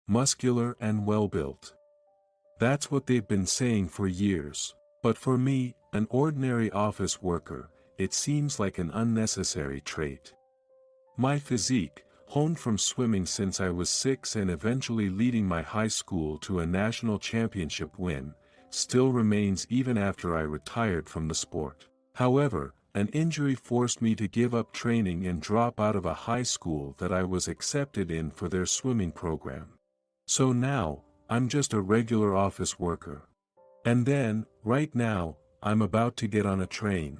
muscular and well-built. That's what they've been saying for years. But for me, an ordinary office worker, it seems like an unnecessary trait. My physique, honed from swimming since I was 6 and eventually leading my high school to a national championship win, still remains even after I retired from the sport. However, an injury forced me to give up training and drop out of a high school that I was accepted in for their swimming program. So now, I'm just a regular office worker. And then, right now, I'm about to get on a train.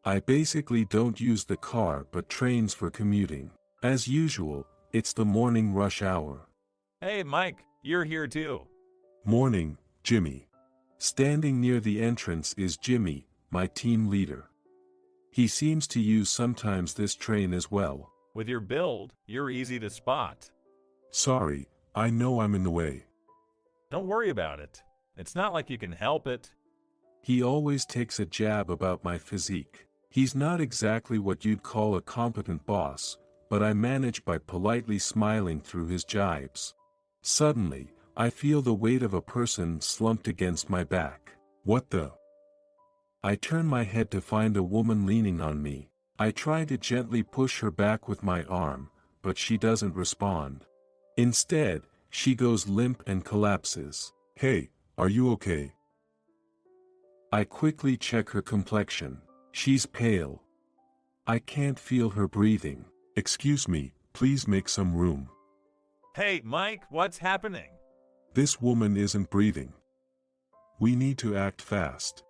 I basically don't use the car but trains for commuting. As usual, it's the morning rush hour. Hey, Mike, you're here too. Morning, Jimmy. Standing near the entrance is Jimmy, my team leader. He seems to use sometimes this train as well. With your build, you're easy to spot. Sorry, I know I'm in the way. Don't worry about it. It's not like you can help it. He always takes a jab about my physique. He's not exactly what you'd call a competent boss, but I manage by politely smiling through his jibes. Suddenly, I feel the weight of a person slumped against my back. What the? I turn my head to find a woman leaning on me. I try to gently push her back with my arm, but she doesn't respond. Instead, she goes limp and collapses. Hey, are you okay? I quickly check her complexion. She's pale. I can't feel her breathing. Excuse me, please make some room. Hey, Mike, what's happening? This woman isn't breathing. We need to act fast.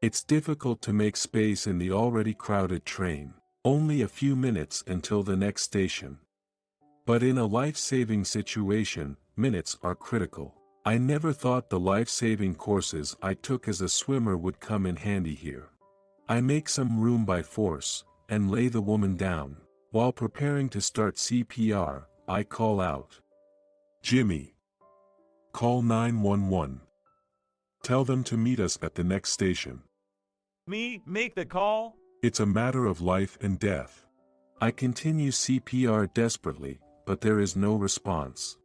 It's difficult to make space in the already crowded train. Only a few minutes until the next station. But in a life-saving situation, minutes are critical. I never thought the life-saving courses I took as a swimmer would come in handy here. I make some room by force, and lay the woman down. While preparing to start CPR, I call out. Jimmy. Call 911. Tell them to meet us at the next station. Me make the call? It's a matter of life and death. I continue CPR desperately, but there is no response.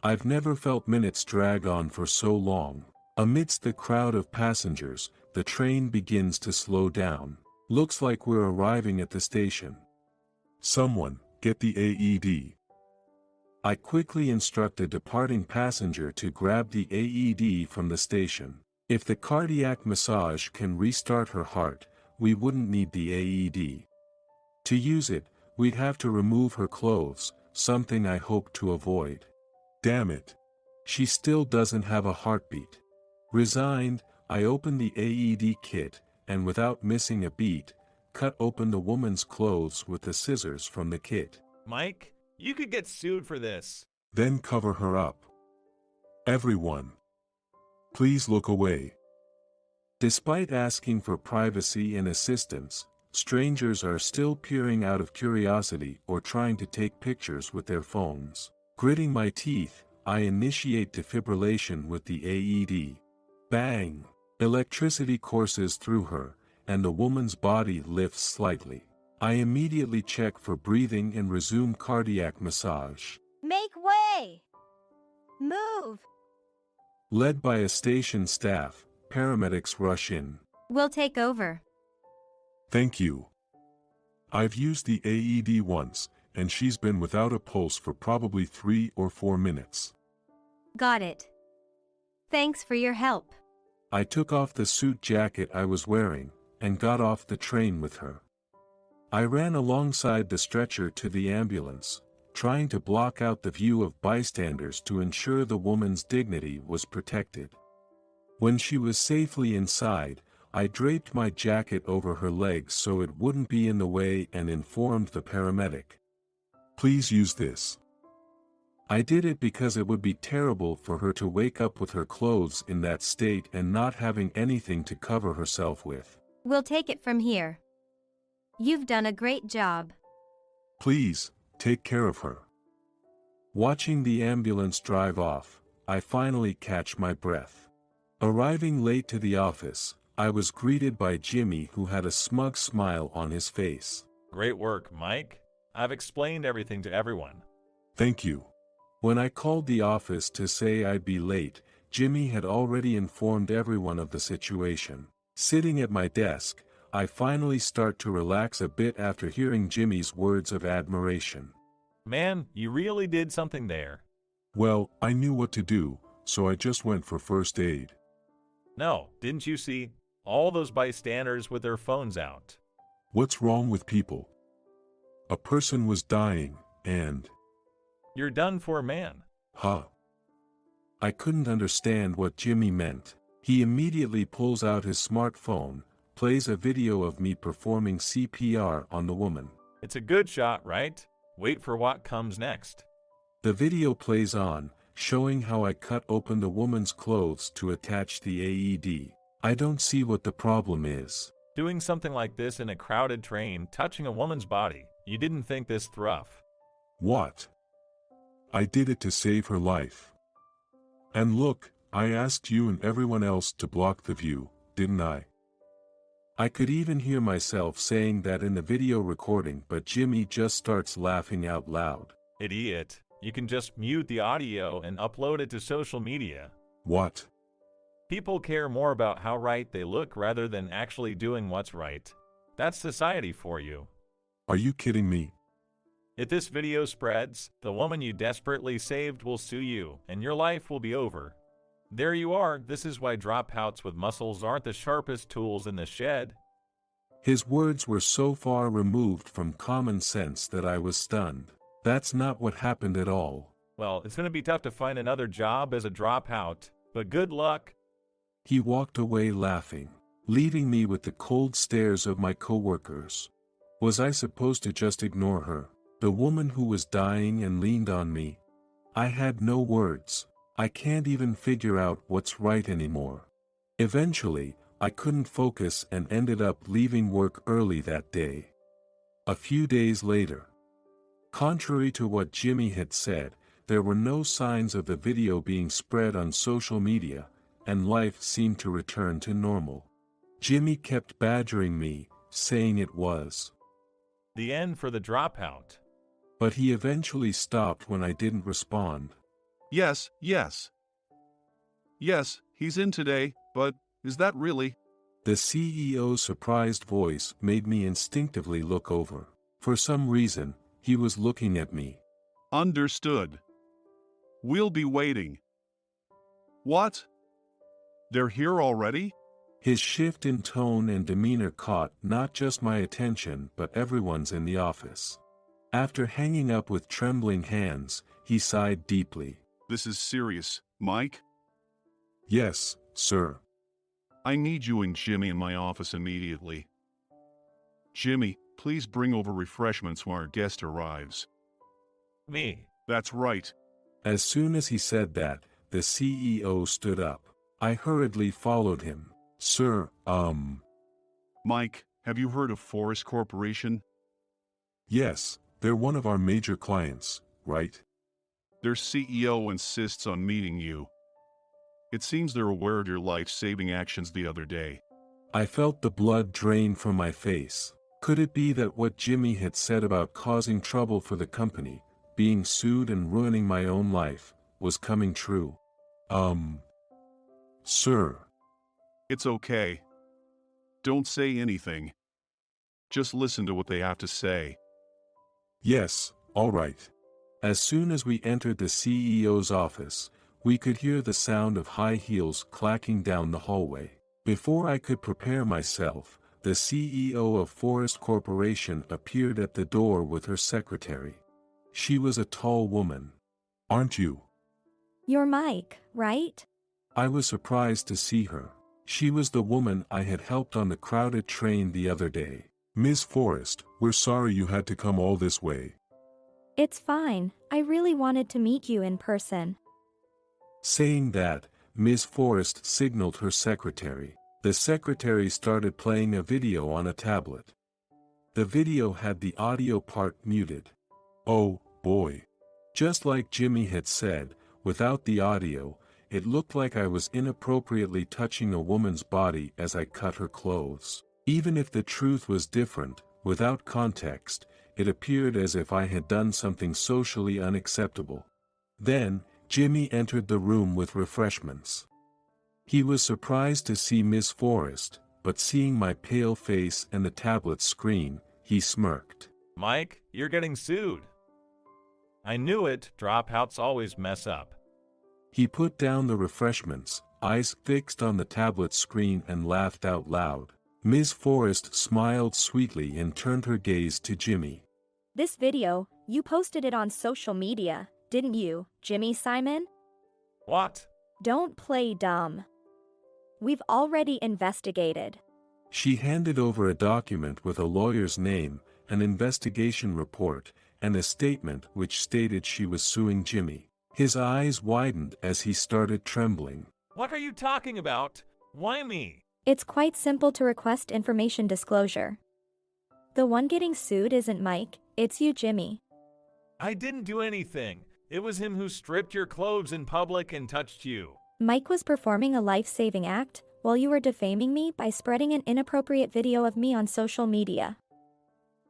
I've never felt minutes drag on for so long. Amidst the crowd of passengers, the train begins to slow down. Looks like we're arriving at the station. Someone, get the AED. I quickly instruct a departing passenger to grab the AED from the station. If the cardiac massage can restart her heart, we wouldn't need the AED. To use it, we'd have to remove her clothes, something I hope to avoid. Damn it. She still doesn't have a heartbeat. Resigned, I open the AED kit, and without missing a beat, cut open the woman's clothes with the scissors from the kit. Mike, you could get sued for this. Then cover her up. Everyone. Please look away. Despite asking for privacy and assistance, strangers are still peering out of curiosity or trying to take pictures with their phones. Gritting my teeth, I initiate defibrillation with the AED. Bang! Electricity courses through her, and the woman's body lifts slightly. I immediately check for breathing and resume cardiac massage. Make way! Move! Led by a station staff, paramedics rush in. We'll take over. Thank you. I've used the AED once, and she's been without a pulse for probably 3 or 4 minutes. Got it. Thanks for your help. I took off the suit jacket I was wearing, and got off the train with her. I ran alongside the stretcher to the ambulance, trying to block out the view of bystanders to ensure the woman's dignity was protected. When she was safely inside, I draped my jacket over her legs so it wouldn't be in the way and informed the paramedic. Please use this. I did it because it would be terrible for her to wake up with her clothes in that state and not having anything to cover herself with. We'll take it from here. You've done a great job. Please, take care of her. Watching the ambulance drive off, I finally catch my breath. Arriving late to the office, I was greeted by Jimmy, who had a smug smile on his face. Great work, Mike. I've explained everything to everyone. Thank you. When I called the office to say I'd be late, Jimmy had already informed everyone of the situation. Sitting at my desk, I finally start to relax a bit after hearing Jimmy's words of admiration. Man, you really did something there. Well, I knew what to do, so I just went for first aid. No, didn't you see? All those bystanders with their phones out. What's wrong with people? A person was dying, and... You're done for, man. Huh? I couldn't understand what Jimmy meant. He immediately pulls out his smartphone, plays a video of me performing CPR on the woman. It's a good shot, right? Wait for what comes next. The video plays on, showing how I cut open the woman's clothes to attach the AED. I don't see what the problem is. Doing something like this in a crowded train, touching a woman's body, you didn't think this through. What? I did it to save her life. And look, I asked you and everyone else to block the view, didn't I? I could even hear myself saying that in the video recording, but Jimmy just starts laughing out loud. Idiot. You can just mute the audio and upload it to social media. What? People care more about how right they look rather than actually doing what's right. That's society for you. Are you kidding me? If this video spreads, the woman you desperately saved will sue you, and your life will be over. There you are. This is why dropouts with muscles aren't the sharpest tools in the shed. His words were so far removed from common sense that I was stunned. That's not what happened at all. Well, it's going to be tough to find another job as a dropout, but good luck. He walked away laughing, leaving me with the cold stares of my coworkers. Was I supposed to just ignore her, the woman who was dying and leaned on me? I had no words. I can't even figure out what's right anymore. Eventually, I couldn't focus and ended up leaving work early that day. A few days later. Contrary to what Jimmy had said, there were no signs of the video being spread on social media, and life seemed to return to normal. Jimmy kept badgering me, saying it was the end for the dropout. But he eventually stopped when I didn't respond. Yes, yes. Yes, he's in today, but is that really? The CEO's surprised voice made me instinctively look over. For some reason, he was looking at me. Understood. We'll be waiting. What? They're here already? His shift in tone and demeanor caught not just my attention but everyone's in the office. After hanging up with trembling hands, he sighed deeply. This is serious, Mike. Yes, sir. I need you and Jimmy in my office immediately. Jimmy, please bring over refreshments when our guest arrives. Me. That's right. As soon as he said that, the CEO stood up. I hurriedly followed him. Sir, Mike, have you heard of Forest Corporation? Yes, they're one of our major clients, right? Their CEO insists on meeting you. It seems they're aware of your life-saving actions the other day. I felt the blood drain from my face. Could it be that what Jimmy had said about causing trouble for the company, being sued and ruining my own life, was coming true? Sir. It's okay. Don't say anything. Just listen to what they have to say. Yes, all right. As soon as we entered the CEO's office, we could hear the sound of high heels clacking down the hallway. Before I could prepare myself, the CEO of Forest Corporation appeared at the door with her secretary. She was a tall woman. Aren't you? You're Mike, right? I was surprised to see her. She was the woman I had helped on the crowded train the other day. Miss Forrest, we're sorry you had to come all this way. It's fine. I really wanted to meet you in person. Saying that, Miss Forrest signaled her secretary. The secretary started playing a video on a tablet. The video had the audio part muted. Oh, boy. Just like Jimmy had said, without the audio, it looked like I was inappropriately touching a woman's body as I cut her clothes. Even if the truth was different, without context, it appeared as if I had done something socially unacceptable. Then, Jimmy entered the room with refreshments. He was surprised to see Miss Forrest, but seeing my pale face and the tablet screen, he smirked. Mike, you're getting sued. I knew it, dropouts always mess up. He put down the refreshments, eyes fixed on the tablet screen, and laughed out loud. Miss Forrest smiled sweetly and turned her gaze to Jimmy. This video, you posted it on social media, didn't you, Jimmy Simon? What? Don't play dumb. We've already investigated. She handed over a document with a lawyer's name, an investigation report, and a statement which stated she was suing Jimmy. His eyes widened as he started trembling. What are you talking about? Why me? It's quite simple to request information disclosure. The one getting sued isn't Mike, it's you, Jimmy. I didn't do anything. It was him who stripped your clothes in public and touched you. Mike was performing a life-saving act while you were defaming me by spreading an inappropriate video of me on social media.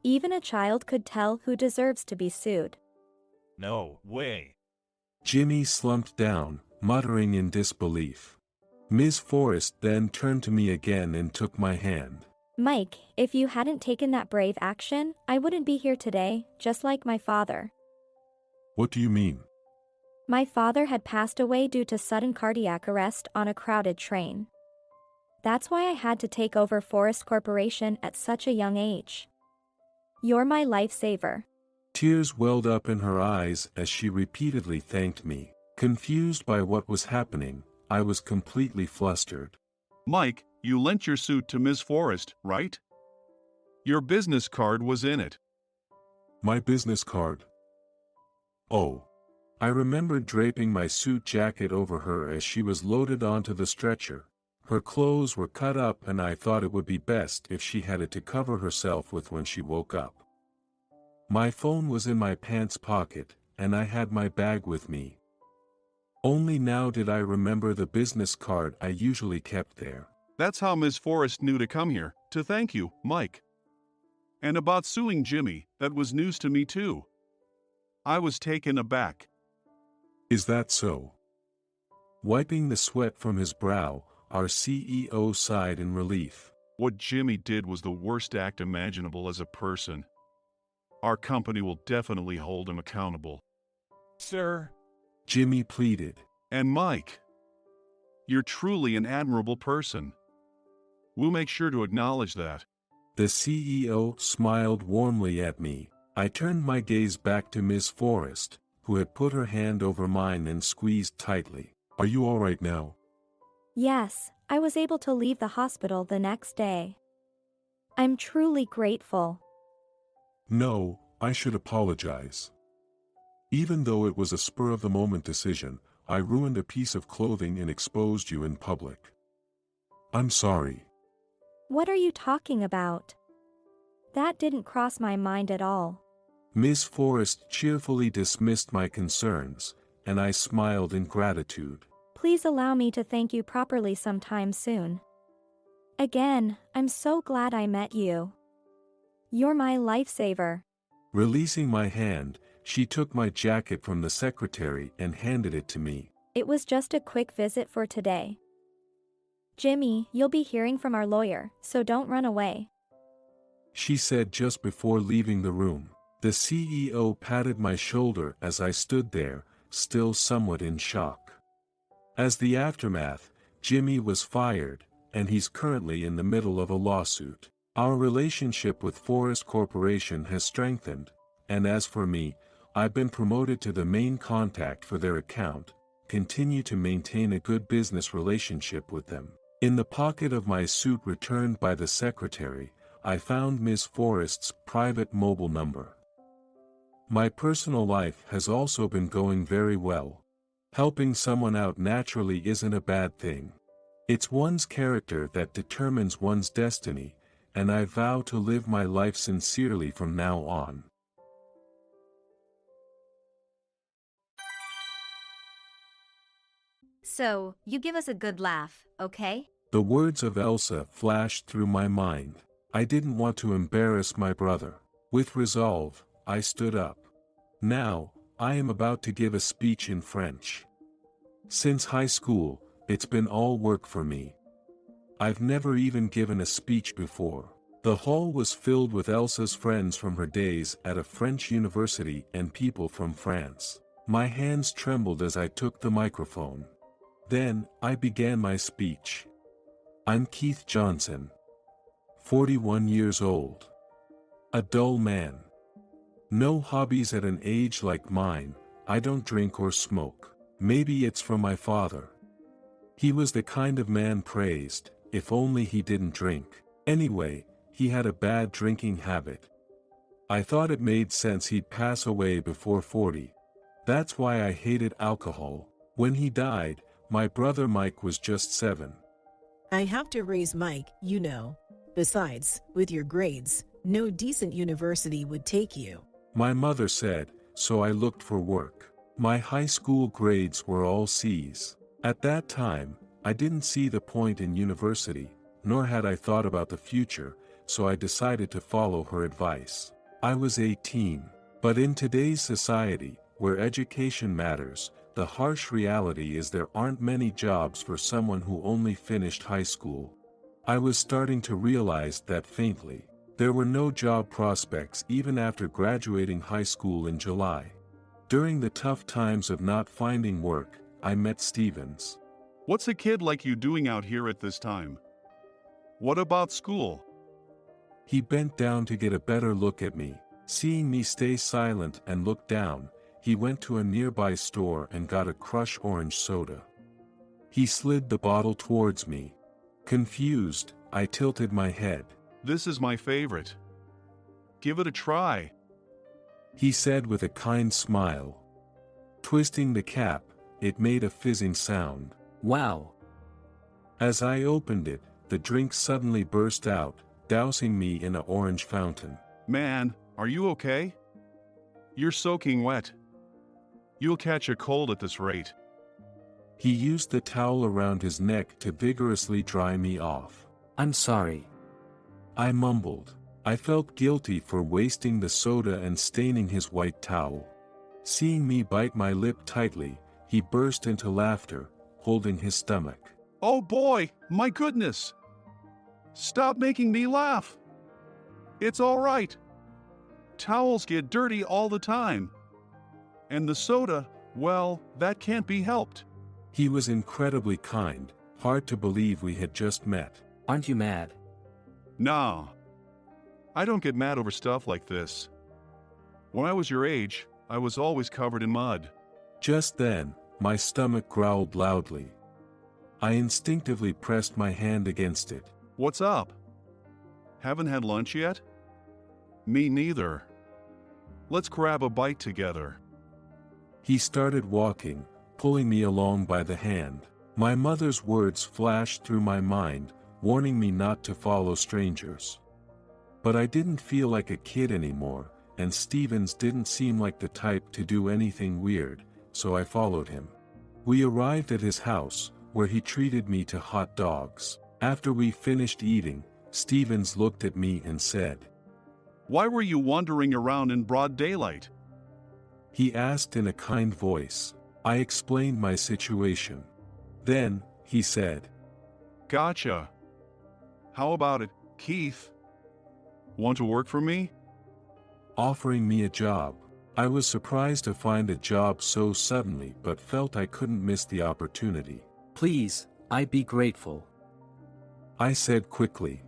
Even a child could tell who deserves to be sued. No way. Jimmy slumped down, muttering in disbelief. Miss Forrest then turned to me again and took my hand. Mike, if you hadn't taken that brave action, I wouldn't be here today, just like my father. What do you mean? My father had passed away due to sudden cardiac arrest on a crowded train. That's why I had to take over Forrest Corporation at such a young age. You're my lifesaver. Tears welled up in her eyes as she repeatedly thanked me. Confused by what was happening, I was completely flustered. Mike, you lent your suit to Ms. Forrest, right? Your business card was in it. My business card? Oh. I remembered draping my suit jacket over her as she was loaded onto the stretcher. Her clothes were cut up and I thought it would be best if she had it to cover herself with when she woke up. My phone was in my pants pocket, and I had my bag with me. Only now did I remember the business card I usually kept there. That's how Ms. Forrest knew to come here, to thank you, Mike. And about suing Jimmy, that was news to me too. I was taken aback. Is that so? Wiping the sweat from his brow, our CEO sighed in relief. What Jimmy did was the worst act imaginable as a person. Our company will definitely hold him accountable. Sir. Jimmy pleaded. And Mike, you're truly an admirable person. We'll make sure to acknowledge that. The CEO smiled warmly at me. I turned my gaze back to Miss Forrest, who had put her hand over mine and squeezed tightly. Are you all right now? Yes, I was able to leave the hospital the next day. I'm truly grateful. No, I should apologize. Even though it was a spur-of-the-moment decision, I ruined a piece of clothing and exposed you in public. I'm sorry. What are you talking about? That didn't cross my mind at all. Miss Forrest cheerfully dismissed my concerns, and I smiled in gratitude. Please allow me to thank you properly sometime soon. Again, I'm so glad I met you. You're my lifesaver. Releasing my hand, she took my jacket from the secretary and handed it to me. It was just a quick visit for today. Jimmy, you'll be hearing from our lawyer, so don't run away. She said just before leaving the room. The CEO patted my shoulder as I stood there, still somewhat in shock. As the aftermath, Jimmy was fired, and he's currently in the middle of a lawsuit. Our relationship with Forrest Corporation has strengthened, and as for me, I've been promoted to the main contact for their account, continue to maintain a good business relationship with them. In the pocket of my suit returned by the secretary, I found Miss Forrest's private mobile number. My personal life has also been going very well. Helping someone out naturally isn't a bad thing. It's one's character that determines one's destiny, and I vow to live my life sincerely from now on. So, you give us a good laugh, okay? The words of Elsa flashed through my mind. I didn't want to embarrass my brother. With resolve, I stood up. Now, I am about to give a speech in French. Since high school, it's been all work for me. I've never even given a speech before. The hall was filled with Elsa's friends from her days at a French university and people from France. My hands trembled as I took the microphone. Then, I began my speech. I'm Keith Johnson. 41 years old. A dull man. No hobbies at an age like mine. I don't drink or smoke. Maybe it's from my father. He was the kind of man praised, if only he didn't drink. Anyway, he had a bad drinking habit. I thought it made sense he'd pass away before 40. That's why I hated alcohol. When he died, my brother Mike was just 7. I have to raise Mike, you know. Besides, with your grades, no decent university would take you. My mother said, so I looked for work. My high school grades were all C's. At that time, I didn't see the point in university, nor had I thought about the future, so I decided to follow her advice. I was 18. But in today's society, where education matters, the harsh reality is there aren't many jobs for someone who only finished high school. I was starting to realize that faintly. There were no job prospects even after graduating high school in July. During the tough times of not finding work, I met Stevens. What's a kid like you doing out here at this time? What about school? He bent down to get a better look at me. Seeing me stay silent and look down, he went to a nearby store and got a Crush orange soda. He slid the bottle towards me. Confused, I tilted my head. This is my favorite. Give it a try. He said with a kind smile. Twisting the cap, it made a fizzing sound. Wow. As I opened it, the drink suddenly burst out, dousing me in an orange fountain. Man, are you okay? You're soaking wet. You'll catch a cold at this rate. He used the towel around his neck to vigorously dry me off. I'm sorry. I mumbled. I felt guilty for wasting the soda and staining his white towel. Seeing me bite my lip tightly, he burst into laughter, holding his stomach. Oh boy, my goodness! Stop making me laugh! It's all right. Towels get dirty all the time. And the soda, well, that can't be helped. He was incredibly kind, hard to believe we had just met. Aren't you mad? Nah. I don't get mad over stuff like this. When I was your age, I was always covered in mud. Just then, my stomach growled loudly. I instinctively pressed my hand against it. What's up? Haven't had lunch yet? Me neither. Let's grab a bite together. He started walking, pulling me along by the hand. My mother's words flashed through my mind, warning me not to follow strangers. But I didn't feel like a kid anymore, and Stevens didn't seem like the type to do anything weird, so I followed him. We arrived at his house, where he treated me to hot dogs. After we finished eating, Stevens looked at me and said, Why were you wandering around in broad daylight? He asked in a kind voice. I explained my situation. Then, he said, Gotcha. How about it, Keith? Want to work for me? Offering me a job. I was surprised to find a job so suddenly but felt I couldn't miss the opportunity. Please, I'd be grateful. I said quickly.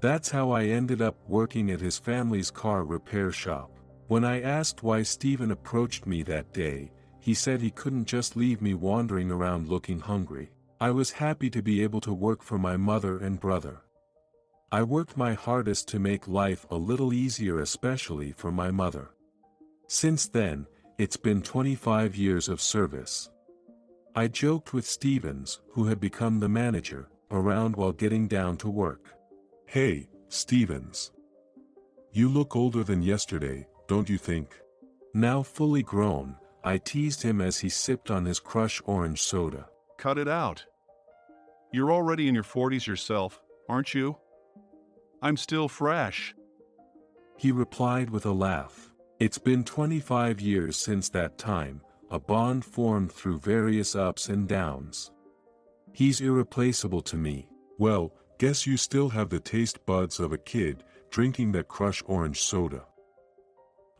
That's how I ended up working at his family's car repair shop. When I asked why Stephen approached me that day, he said he couldn't just leave me wandering around looking hungry. I was happy to be able to work for my mother and brother. I worked my hardest to make life a little easier, especially for my mother. Since then, it's been 25 years of service. I joked with Stevens, who had become the manager, around while getting down to work. Hey, Stevens. You look older than yesterday, don't you think? Now fully grown, I teased him as he sipped on his Crush orange soda. Cut it out. You're already in your 40s yourself, aren't you? I'm still fresh. He replied with a laugh. It's been 25 years since that time, a bond formed through various ups and downs. He's irreplaceable to me. Well, guess you still have the taste buds of a kid, drinking that crush orange soda,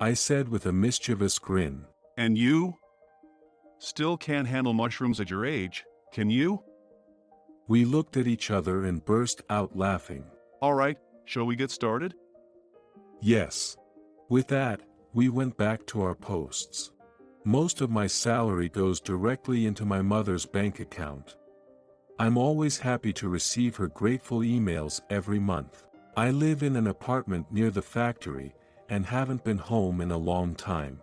I said with a mischievous grin. And you? Still can't handle mushrooms at your age, can you? We looked at each other and burst out laughing. All right, shall we get started? Yes. With that, we went back to our posts. Most of my salary goes directly into my mother's bank account. I'm always happy to receive her grateful emails every month. I live in an apartment near the factory, and haven't been home in a long time.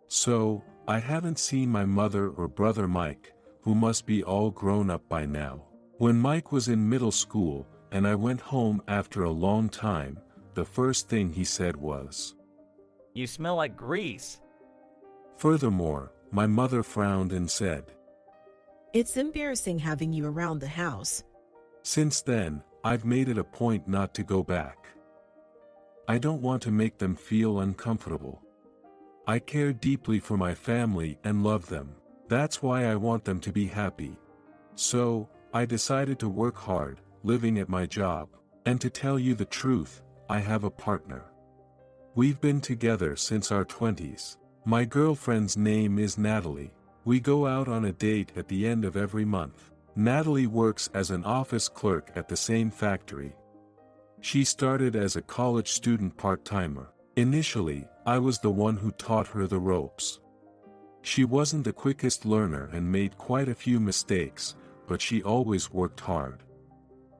So, I haven't seen my mother or brother Mike, who must be all grown up by now. When Mike was in middle school, and I went home after a long time, the first thing he said was, "You smell like grease." Furthermore, my mother frowned and said, It's embarrassing having you around the house. Since then, I've made it a point not to go back. I don't want to make them feel uncomfortable. I care deeply for my family and love them. That's why I want them to be happy. So, I decided to work hard, living at my job. And to tell you the truth, I have a partner. We've been together since our 20s. My girlfriend's name is Natalie. We go out on a date at the end of every month. Natalie works as an office clerk at the same factory. She started as a college student part-timer. Initially, I was the one who taught her the ropes. She wasn't the quickest learner and made quite a few mistakes, but she always worked hard.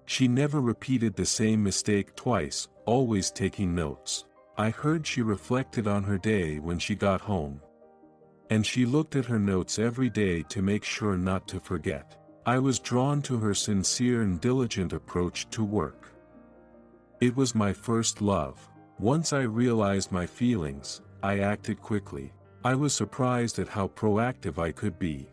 She never repeated the same mistake twice, always taking notes. I heard she reflected on her day when she got home. And she looked at her notes every day to make sure not to forget. I was drawn to her sincere and diligent approach to work. It was my first love. Once I realized my feelings, I acted quickly. I was surprised at how proactive I could be.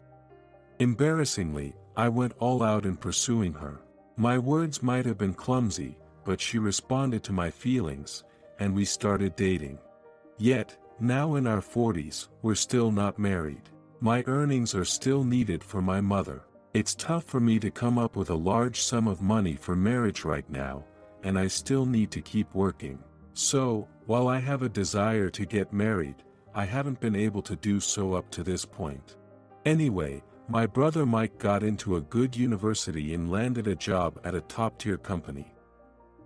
Embarrassingly, I went all out in pursuing her. My words might have been clumsy, but she responded to my feelings, and we started dating. Yet, now in our 40s, we're still not married. My earnings are still needed for my mother. It's tough for me to come up with a large sum of money for marriage right now, and I still need to keep working. So, while I have a desire to get married, I haven't been able to do so up to this point. Anyway, my brother Mike got into a good university and landed a job at a top-tier company.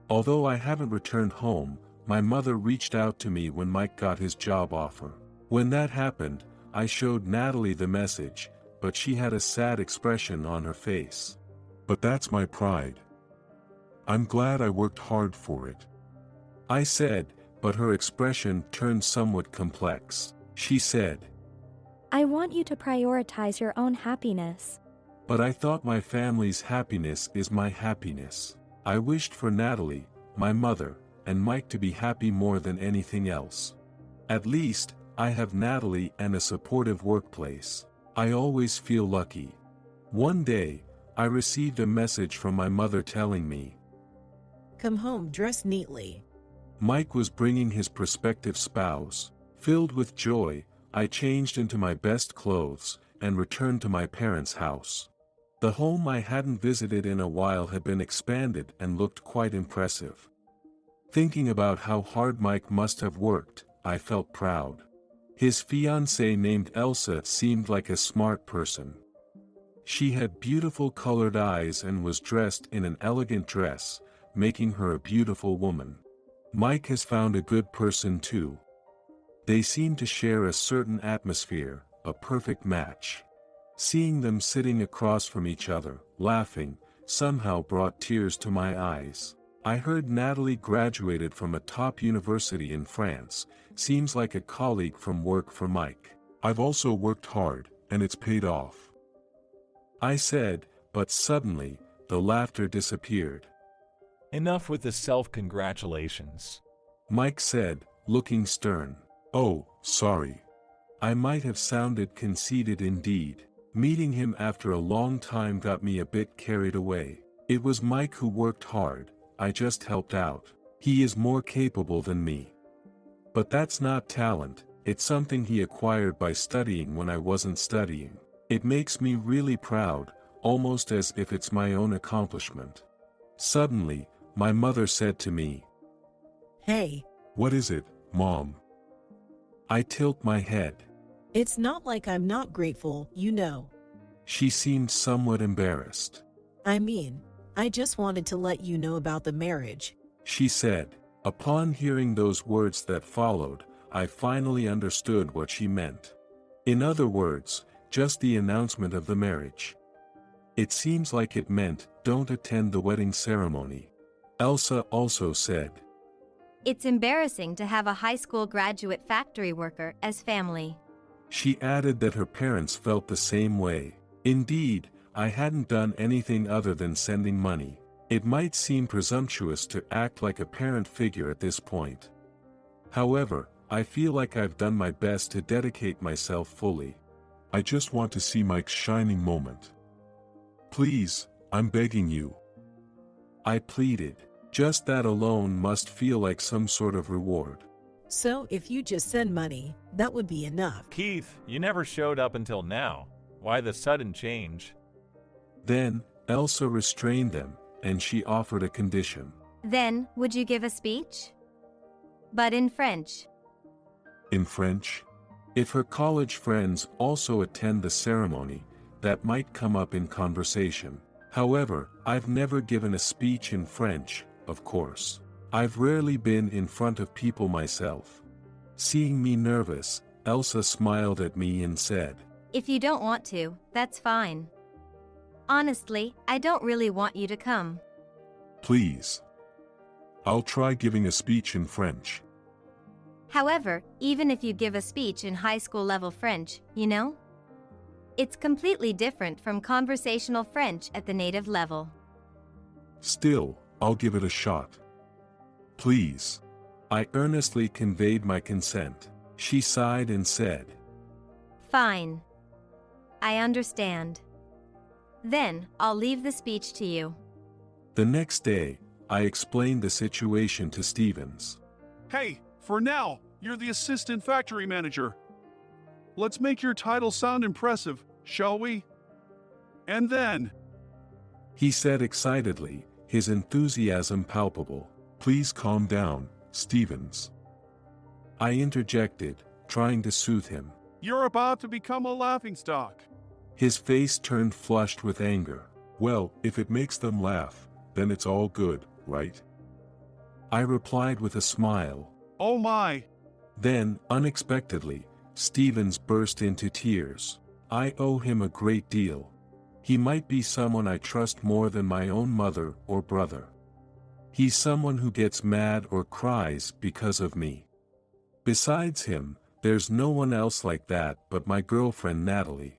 Although I haven't returned home, my mother reached out to me when Mike got his job offer. When that happened, I showed Natalie the message, but she had a sad expression on her face. But that's my pride. I'm glad I worked hard for it, I said, but her expression turned somewhat complex. She said, I want you to prioritize your own happiness. But I thought my family's happiness is my happiness. I wished for Natalie, my mother, and Mike to be happy more than anything else. At least, I have Natalie and a supportive workplace. I always feel lucky. One day, I received a message from my mother telling me, Come home dressed neatly. Mike was bringing his prospective spouse. Filled with joy, I changed into my best clothes, and returned to my parents' house. The home I hadn't visited in a while had been expanded and looked quite impressive. Thinking about how hard Mike must have worked, I felt proud. His fiancée named Elsa seemed like a smart person. She had beautiful colored eyes and was dressed in an elegant dress, making her a beautiful woman. Mike has found a good person too. They seem to share a certain atmosphere, a perfect match. Seeing them sitting across from each other, laughing, somehow brought tears to my eyes. I heard Natalie graduated from a top university in France, seems like a colleague from work for Mike. I've also worked hard, and it's paid off, I said, but suddenly, the laughter disappeared. Enough with the self-congratulations. Mike said, looking stern. Oh, sorry. I might have sounded conceited indeed. Meeting him after a long time got me a bit carried away. It was Mike who worked hard, I just helped out. He is more capable than me. But that's not talent, it's something he acquired by studying when I wasn't studying. It makes me really proud, almost as if it's my own accomplishment. Suddenly, my mother said to me, Hey, "What is it, Mom?" I tilt my head. it's not like I'm not grateful, you know. She seemed somewhat embarrassed. I mean, I just wanted to let you know about the marriage. She said. Upon hearing those words that followed, I finally understood what she meant. In other words, just the announcement of the marriage. It seems like it meant, don't attend the wedding ceremony. Elsa also said, It's embarrassing to have a high school graduate factory worker as family. She added that her parents felt the same way. Indeed, I hadn't done anything other than sending money. It might seem presumptuous to act like a parent figure at this point. However, I feel like I've done my best to dedicate myself fully. I just want to see Mike's shining moment. Please, I'm begging you. I pleaded. Just that alone must feel like some sort of reward. So if you just send money, that would be enough. Keith, you never showed up until now. Why the sudden change? Then, Elsa restrained them, and she offered a condition. Then, would you give a speech? But in French. In French? If her college friends also attend the ceremony, that might come up in conversation. However, I've never given a speech in French, of course. I've rarely been in front of people myself. Seeing me nervous, Elsa smiled at me and said, If you don't want to, that's fine. Honestly, I don't really want you to come. Please. I'll try giving a speech in French. However, even if you give a speech in high school level French, you know? It's completely different from conversational French at the native level. Still, I'll give it a shot. Please. I earnestly conveyed my consent. She sighed and said, Fine. I understand. Then, I'll leave the speech to you. The next day, I explained the situation to Stevens. Hey, for now, you're the assistant factory manager. Let's make your title sound impressive, shall we? And then, He said excitedly, his enthusiasm palpable. Please calm down, Stevens. I interjected, trying to soothe him. you're about to become a laughingstock. His face turned flushed with anger. Well, if it makes them laugh, then it's all good, right? I replied with a smile. Oh my, Then, unexpectedly, Stevens burst into tears. I owe him a great deal. He might be someone I trust more than my own mother or brother. He's someone who gets mad or cries because of me. Besides him, there's no one else like that but my girlfriend Natalie.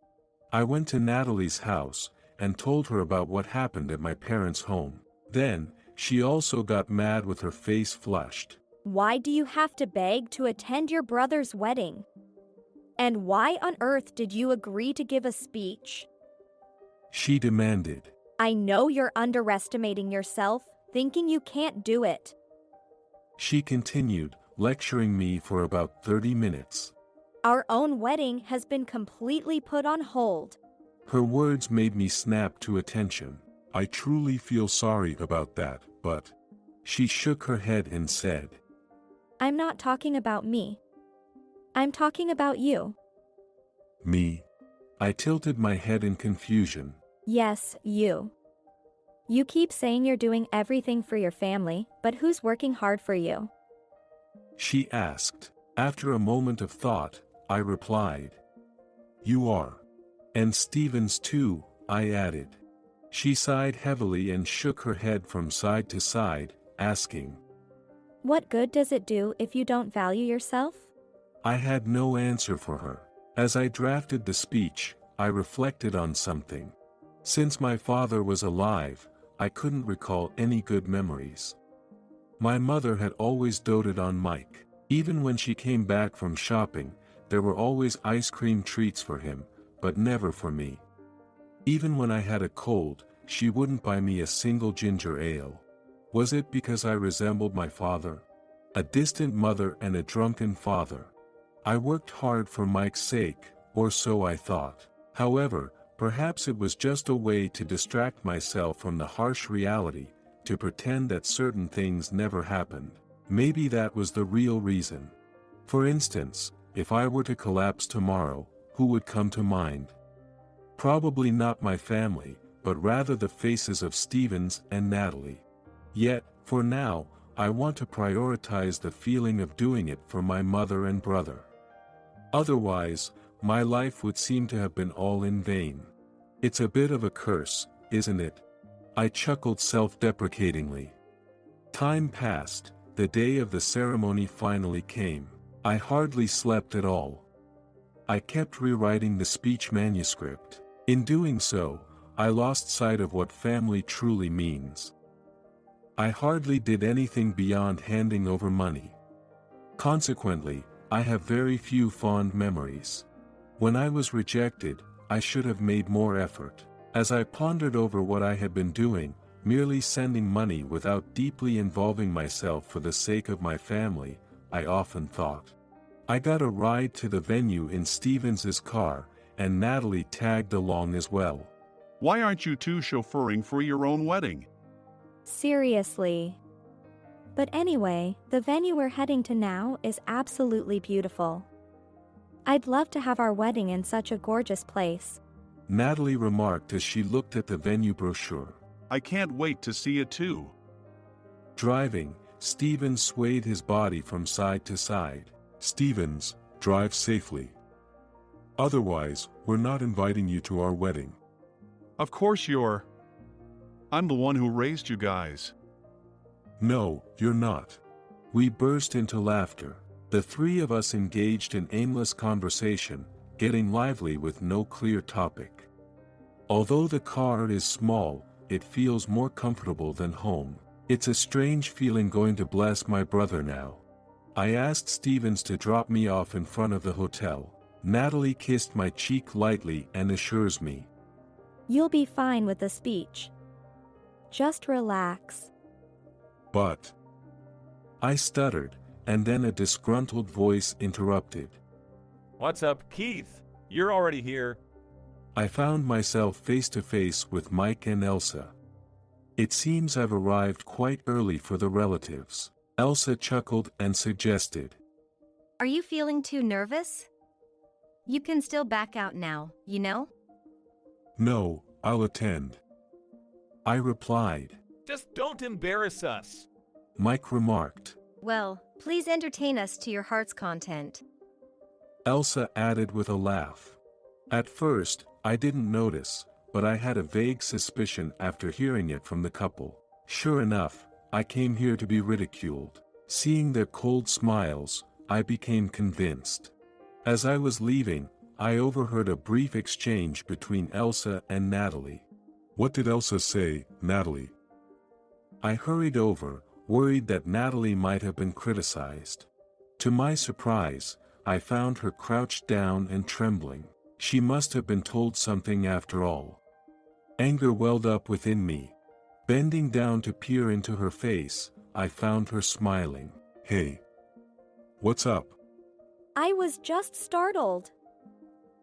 I went to Natalie's house and told her about what happened at my parents' home. Then, she also got mad with her face flushed. Why do you have to beg to attend your brother's wedding? And why on earth did you agree to give a speech? She demanded. I know you're underestimating yourself, thinking you can't do it. She continued, lecturing me for about 30 minutes. Our own wedding has been completely put on hold. Her words made me snap to attention. I truly feel sorry about that, but... She shook her head and said, I'm not talking about me. I'm talking about you. Me? I tilted my head in confusion. Yes, you. You keep saying you're doing everything for your family, but who's working hard for you? She asked. After a moment of thought, I replied. You are. And Stevens too, I added. She sighed heavily and shook her head from side to side, asking, What good does it do if you don't value yourself? I had no answer for her. As I drafted the speech, I reflected on something. Since my father was alive, I couldn't recall any good memories. My mother had always doted on Mike. Even when she came back from shopping, there were always ice cream treats for him, but never for me. Even when I had a cold, she wouldn't buy me a single ginger ale. Was it because I resembled my father? a distant mother and a drunken father. I worked hard for Mike's sake, or so I thought. However, perhaps it was just a way to distract myself from the harsh reality, to pretend that certain things never happened. Maybe that was the real reason. For instance, if I were to collapse tomorrow, who would come to mind? Probably not my family, but rather the faces of Stevens and Natalie. Yet, for now, I want to prioritize the feeling of doing it for my mother and brother. Otherwise, my life would seem to have been all in vain. It's a bit of a curse, isn't it? I chuckled self-deprecatingly. Time passed, the day of the ceremony finally came. I hardly slept at all. I kept rewriting the speech manuscript. In doing so, I lost sight of what family truly means. I hardly did anything beyond handing over money. Consequently, I have very few fond memories. When I was rejected, I should have made more effort. As I pondered over what I had been doing, merely sending money without deeply involving myself for the sake of my family, I often thought. I got a ride to the venue in Stevens's car, and Natalie tagged along as well. Why aren't you two chauffeuring for your own wedding? Seriously. But anyway, the venue we're heading to now is absolutely beautiful. I'd love to have our wedding in such a gorgeous place. Natalie remarked as she looked at the venue brochure. I can't wait to see it too. Driving, Stevens swayed his body from side to side. Stevens, drive safely. Otherwise, we're not inviting you to our wedding. Of course you're. I'm the one who raised you guys. No, you're not. We burst into laughter. The three of us engaged in aimless conversation, getting lively with no clear topic. Although the car is small, it feels more comfortable than home. It's a strange feeling going to bless my brother now. I asked Stevens to drop me off in front of the hotel. Natalie kissed my cheek lightly and assures me. You'll be fine with the speech. Just relax. But I stuttered, and then a disgruntled voice interrupted. What's up, Keith? You're already here. I found myself face to face with Mike and Elsa. It seems I've arrived quite early for the relatives. Elsa chuckled and suggested. Are you feeling too nervous? You can still back out now, you know? No, I'll attend. I replied. Just don't embarrass us. Mike remarked. Well, please entertain us to your heart's content. Elsa added with a laugh. At first, I didn't notice, but I had a vague suspicion after hearing it from the couple. Sure enough, I came here to be ridiculed. Seeing their cold smiles, I became convinced. As I was leaving, I overheard a brief exchange between Elsa and Natalie. What did Elsa say, Natalie? I hurried over, worried that Natalie might have been criticized. To my surprise, I found her crouched down and trembling. She must have been told something after all. Anger welled up within me. Bending down to peer into her face, I found her smiling. Hey. What's up? I was just startled.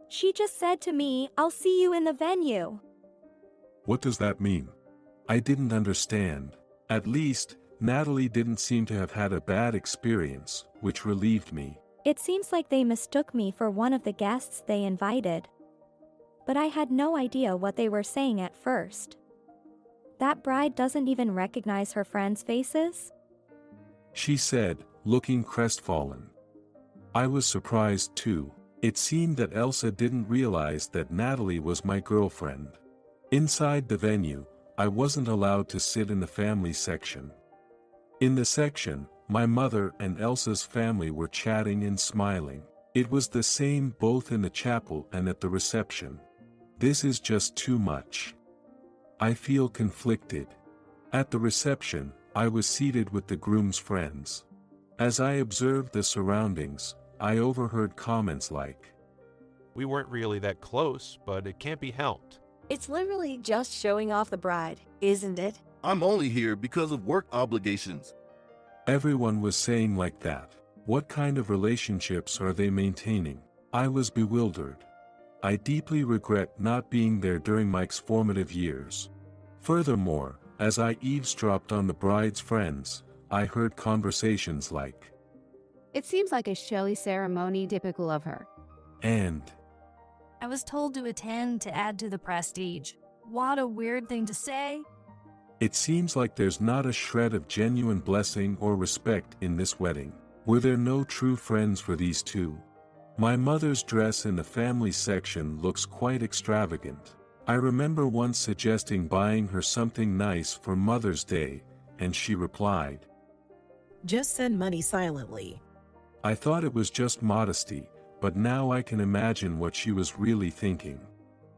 She just said to me, I'll see you in the venue. What does that mean? I didn't understand. At least, Natalie didn't seem to have had a bad experience, which relieved me. It seems like they mistook me for one of the guests they invited. But I had no idea what they were saying at first. That bride doesn't even recognize her friends' faces? She said, looking crestfallen. I was surprised too. It seemed that Elsa didn't realize that Natalie was my girlfriend. Inside the venue, I wasn't allowed to sit in the family section. In the section, my mother and Elsa's family were chatting and smiling. It was the same both in the chapel and at the reception. This is just too much. I feel conflicted. At the reception, I was seated with the groom's friends. As I observed the surroundings, I overheard comments like, We weren't really that close, but it can't be helped. It's literally just showing off the bride, isn't it? I'm only here because of work obligations. Everyone was saying like that. What kind of relationships are they maintaining? I was bewildered. I deeply regret not being there during Mike's formative years. Furthermore, as I eavesdropped on the bride's friends, I heard conversations like, It seems like a showy ceremony typical of her. and I was told to attend to add to the prestige. What a weird thing to say. it seems like there's not a shred of genuine blessing or respect in this wedding. Were there no true friends for these two? My mother's dress in the family section looks quite extravagant. I remember once suggesting buying her something nice for Mother's Day, and she replied, Just send money silently. I thought it was just modesty, but now I can imagine what she was really thinking.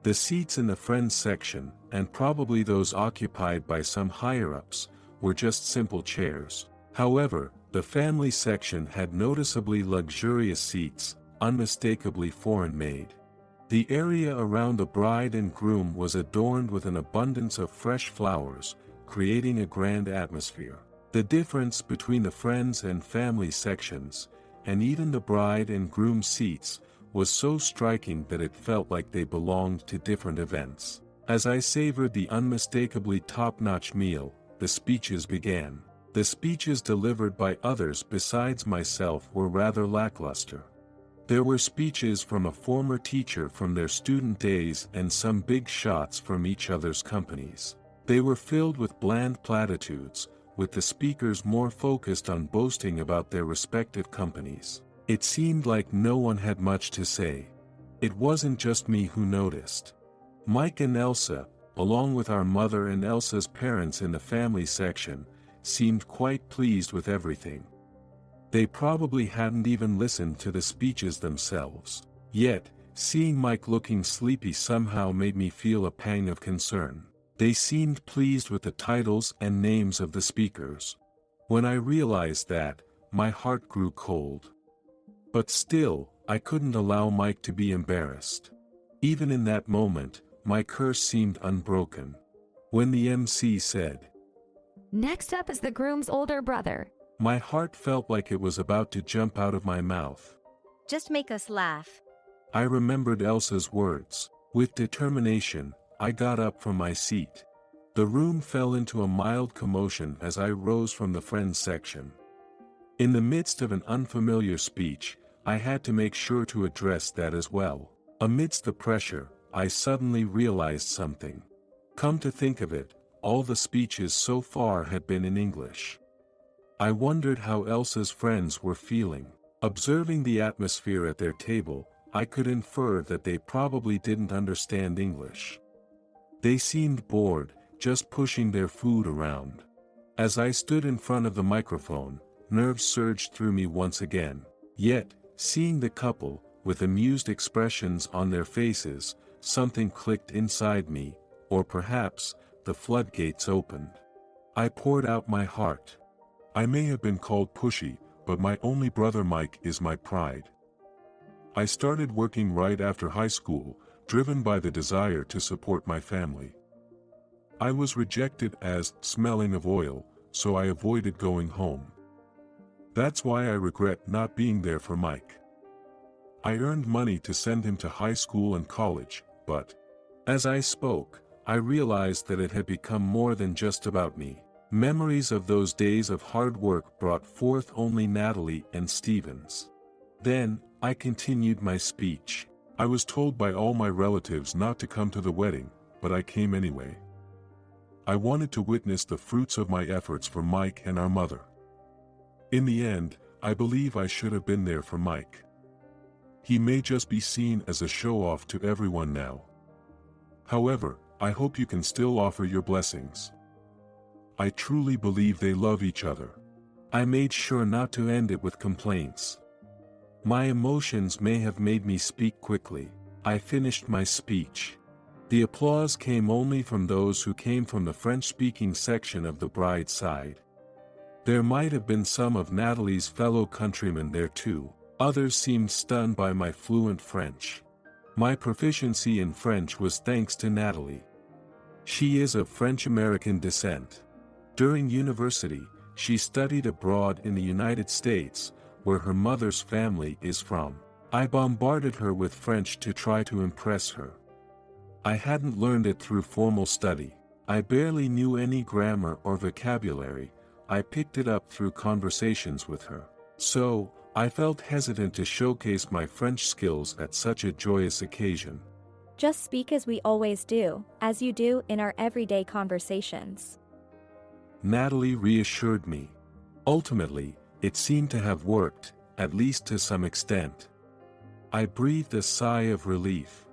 The seats in the friends section, and probably those occupied by some higher-ups, were just simple chairs. However, the family section had noticeably luxurious seats, unmistakably foreign-made. The area around the bride and groom was adorned with an abundance of fresh flowers, creating a grand atmosphere. The difference between the friends and family sections, and even the bride and groom seats, was so striking that it felt like they belonged to different events. As I savored the unmistakably top-notch meal, the speeches began. The speeches delivered by others besides myself were rather lackluster. There were speeches from a former teacher from their student days and some big shots from each other's companies. They were filled with bland platitudes, with the speakers more focused on boasting about their respective companies. It seemed like no one had much to say. It wasn't just me who noticed. Mike and Elsa, along with our mother and Elsa's parents in the family section, seemed quite pleased with everything. They probably hadn't even listened to the speeches themselves. Yet, seeing Mike looking sleepy somehow made me feel a pang of concern. They seemed pleased with the titles and names of the speakers. When I realized that, my heart grew cold. But still, I couldn't allow Mike to be embarrassed. Even in that moment, my curse seemed unbroken. When the MC said, Next up is the groom's older brother. My heart felt like it was about to jump out of my mouth. Just make us laugh. I remembered Elsa's words. With determination, I got up from my seat. The room fell into a mild commotion as I rose from the friends section. In the midst of an unfamiliar speech, I had to make sure to address that as well. Amidst the pressure, I suddenly realized something. Come to think of it, all the speeches so far had been in English. I wondered how Elsa's friends were feeling. Observing the atmosphere at their table, I could infer that they probably didn't understand English. They seemed bored, just pushing their food around. As I stood in front of the microphone, nerves surged through me once again. Yet, seeing the couple, with amused expressions on their faces, something clicked inside me, or perhaps, the floodgates opened. I poured out my heart. I may have been called pushy, but my only brother Mike is my pride. I started working right after high school, driven by the desire to support my family. I was rejected as smelling of oil, so I avoided going home. That's why I regret not being there for Mike. I earned money to send him to high school and college, but as I spoke, I realized that it had become more than just about me. Memories of those days of hard work brought forth only Natalie and Stevens. Then, I continued my speech. I was told by all my relatives not to come to the wedding, but I came anyway. I wanted to witness the fruits of my efforts for Mike and our mother. In the end, I believe I should have been there for Mike. He may just be seen as a show-off to everyone now. However, I hope you can still offer your blessings. I truly believe they love each other. I made sure not to end it with complaints. My emotions may have made me speak quickly. I finished my speech. The applause came only from those who came from the French-speaking section of the bride's side. There might have been some of Natalie's fellow countrymen there too. Others seemed stunned by my fluent French. My proficiency in French was thanks to Natalie. She is of French-American descent. During university, She studied abroad in the United States, where her mother's family is from. I bombarded her with French to try to impress her. I hadn't learned it through formal study. I barely knew any grammar or vocabulary. I picked it up through conversations with her. So, I felt hesitant to showcase my French skills at such a joyous occasion. Just speak as we always do, as you do in our everyday conversations. Natalie reassured me. Ultimately, it seemed to have worked, at least to some extent. I breathed a sigh of relief.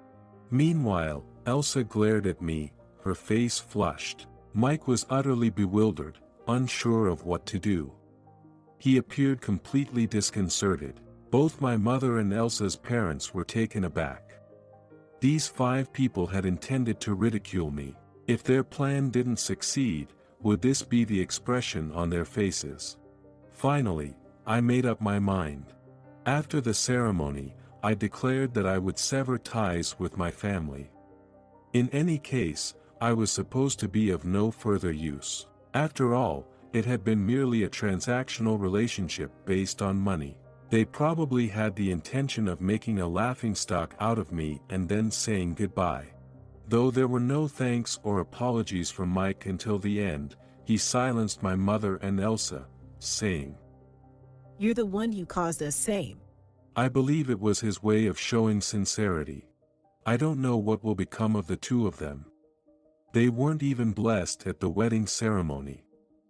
Meanwhile, Elsa glared at me, her face flushed. Mike was utterly bewildered, unsure of what to do. He appeared completely disconcerted. Both my mother and Elsa's parents were taken aback. These 5 people had intended to ridicule me. If their plan didn't succeed, would this be the expression on their faces? Finally, I made up my mind. After the ceremony, I declared that I would sever ties with my family. In any case, I was supposed to be of no further use. After all, it had been merely a transactional relationship based on money. They probably had the intention of making a laughingstock out of me and then saying goodbye. Though there were no thanks or apologies from Mike until the end, he silenced my mother and Elsa, saying, "You're the one who caused us same." I believe it was his way of showing sincerity. I don't know what will become of the 2 of them. They weren't even blessed at the wedding ceremony.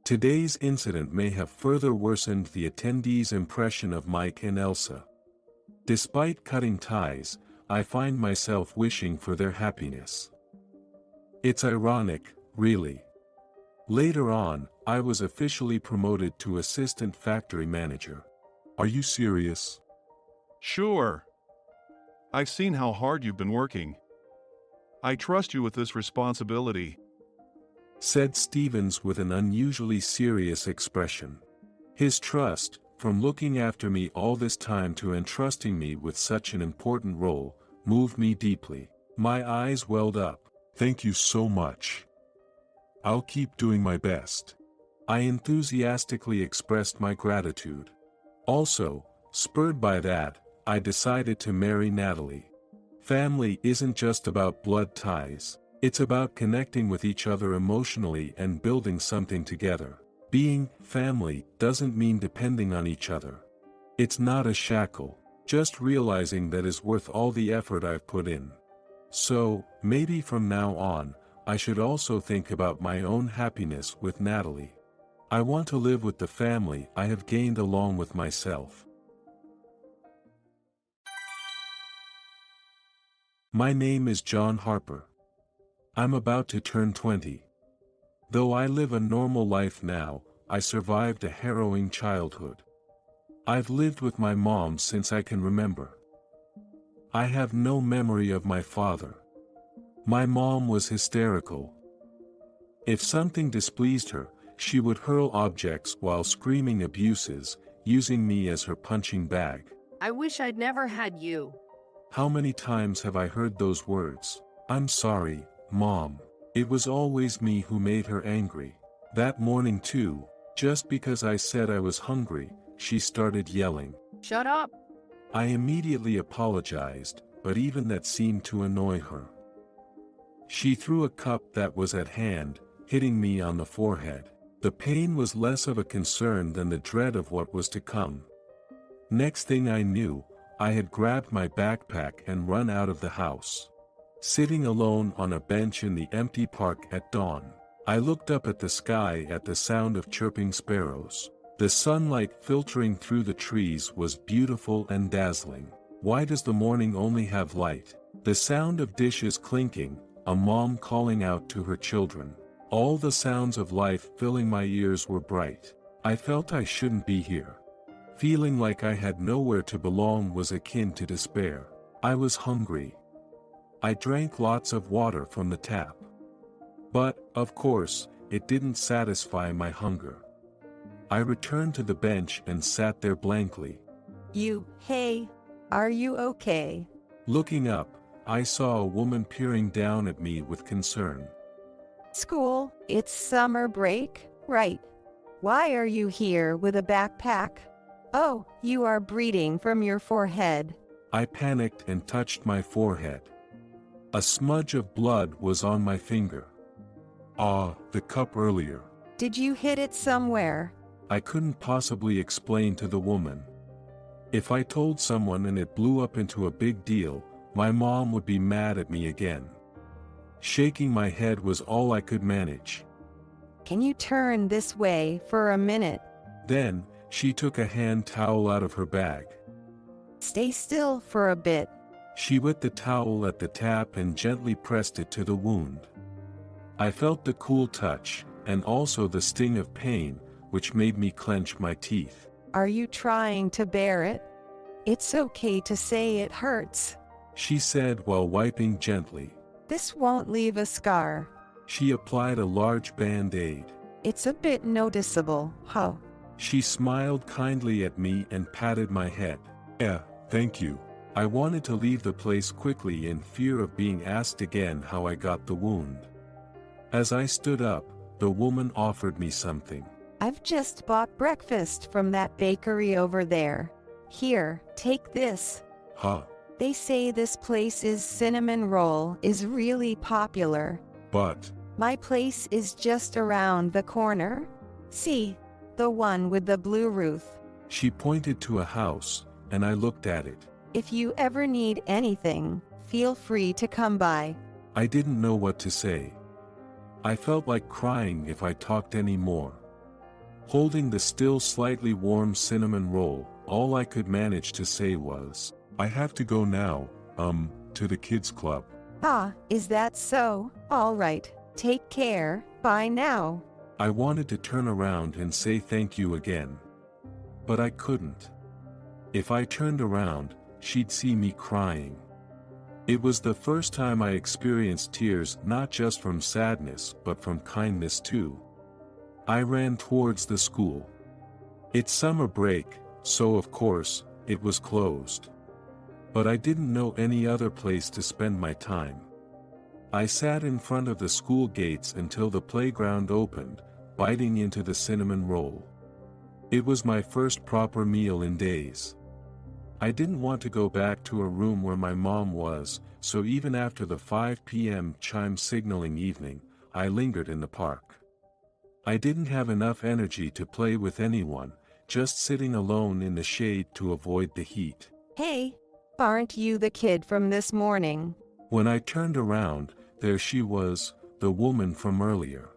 Today's incident may have further worsened the attendees' impression of Mike and Elsa. Despite cutting ties, I find myself wishing for their happiness. It's ironic, really. Later on, I was officially promoted to assistant factory manager. Are you serious? Sure. I've seen how hard you've been working. I trust you with this responsibility," said Stevens with an unusually serious expression. His trust, from looking after me all this time to entrusting me with such an important role, moved me deeply. My eyes welled up. "Thank you so much. I'll keep doing my best." I enthusiastically expressed my gratitude. Also, spurred by that, I decided to marry Natalie. Family isn't just about blood ties. It's about connecting with each other emotionally and building something together. Being family doesn't mean depending on each other. It's not a shackle, just realizing that is worth all the effort I've put in. So, maybe from now on, I should also think about my own happiness with Natalie. I want to live with the family I have gained along with myself. My name is John Harper. I'm about to turn 20. Though I live a normal life now, I survived a harrowing childhood. I've lived with my mom since I can remember. I have no memory of my father. My mom was hysterical. If something displeased her, she would hurl objects while screaming abuses, using me as her punching bag. "I wish I'd never had you." How many times have I heard those words? "I'm sorry, Mom. It was always me who made her angry." That morning too, just because I said I was hungry, she started yelling. "Shut up." I immediately apologized, but even that seemed to annoy her. She threw a cup that was at hand, hitting me on the forehead. The pain was less of a concern than the dread of what was to come. Next thing I knew, I had grabbed my backpack and run out of the house. Sitting alone on a bench in the empty park at dawn, I looked up at the sky at the sound of chirping sparrows. The sunlight filtering through the trees was beautiful and dazzling. Why does the morning only have light? The sound of dishes clinking, a mom calling out to her children. All the sounds of life filling my ears were bright. I felt I shouldn't be here. Feeling like I had nowhere to belong was akin to despair. I was hungry. I drank lots of water from the tap. But, of course, it didn't satisfy my hunger. I returned to the bench and sat there blankly. Hey, are you okay? Looking up, I saw a woman peering down at me with concern. School, it's summer break, right? Why are you here with a backpack? Oh, you are bleeding from your forehead. I panicked and touched my forehead. A smudge of blood was on my finger. Ah, the cup earlier. Did you hit it somewhere? I couldn't possibly explain to the woman. If I told someone and it blew up into a big deal, my mom would be mad at me again. Shaking my head was all I could manage. Can you turn this way for a minute? Then, she took a hand towel out of her bag. Stay still for a bit. She wet the towel at the tap and gently pressed it to the wound. I felt the cool touch, and also the sting of pain, which made me clench my teeth. Are you trying to bear it? It's okay to say it hurts. She said while wiping gently. This won't leave a scar. She applied a large band-aid. It's a bit noticeable, huh? She smiled kindly at me and patted my head. Thank you. I wanted to leave the place quickly in fear of being asked again how I got the wound. As I stood up, the woman offered me something. I've just bought breakfast from that bakery over there. Here, take this. Huh? They say this place's cinnamon roll is really popular. But my place is just around the corner. See, the one with the blue roof. She pointed to a house, and I looked at it. If you ever need anything, feel free to come by. I didn't know what to say. I felt like crying if I talked any more. Holding the still slightly warm cinnamon roll, all I could manage to say was, I have to go now, to the kids' club. Ah, is that so? All right, take care, bye now. I wanted to turn around and say thank you again. But I couldn't. If I turned around, she'd see me crying. It was the first time I experienced tears not just from sadness but from kindness too. I ran towards the school. It's summer break, so of course, it was closed. But I didn't know any other place to spend my time. I sat in front of the school gates until the playground opened, biting into the cinnamon roll. It was my first proper meal in days. I didn't want to go back to a room where my mom was, so even after the 5 p.m. chime signaling evening, I lingered in the park. I didn't have enough energy to play with anyone, just sitting alone in the shade to avoid the heat. Hey, aren't you the kid from this morning? When I turned around, there she was, the woman from earlier.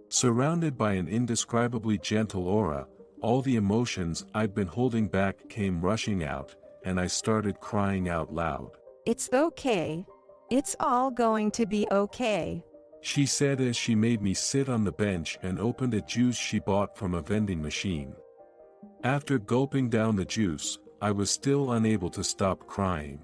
Surrounded by an indescribably gentle aura, all the emotions I'd been holding back came rushing out, and I started crying out loud. It's okay. It's all going to be okay. She said as she made me sit on the bench and opened a juice she bought from a vending machine. After gulping down the juice, I was still unable to stop crying.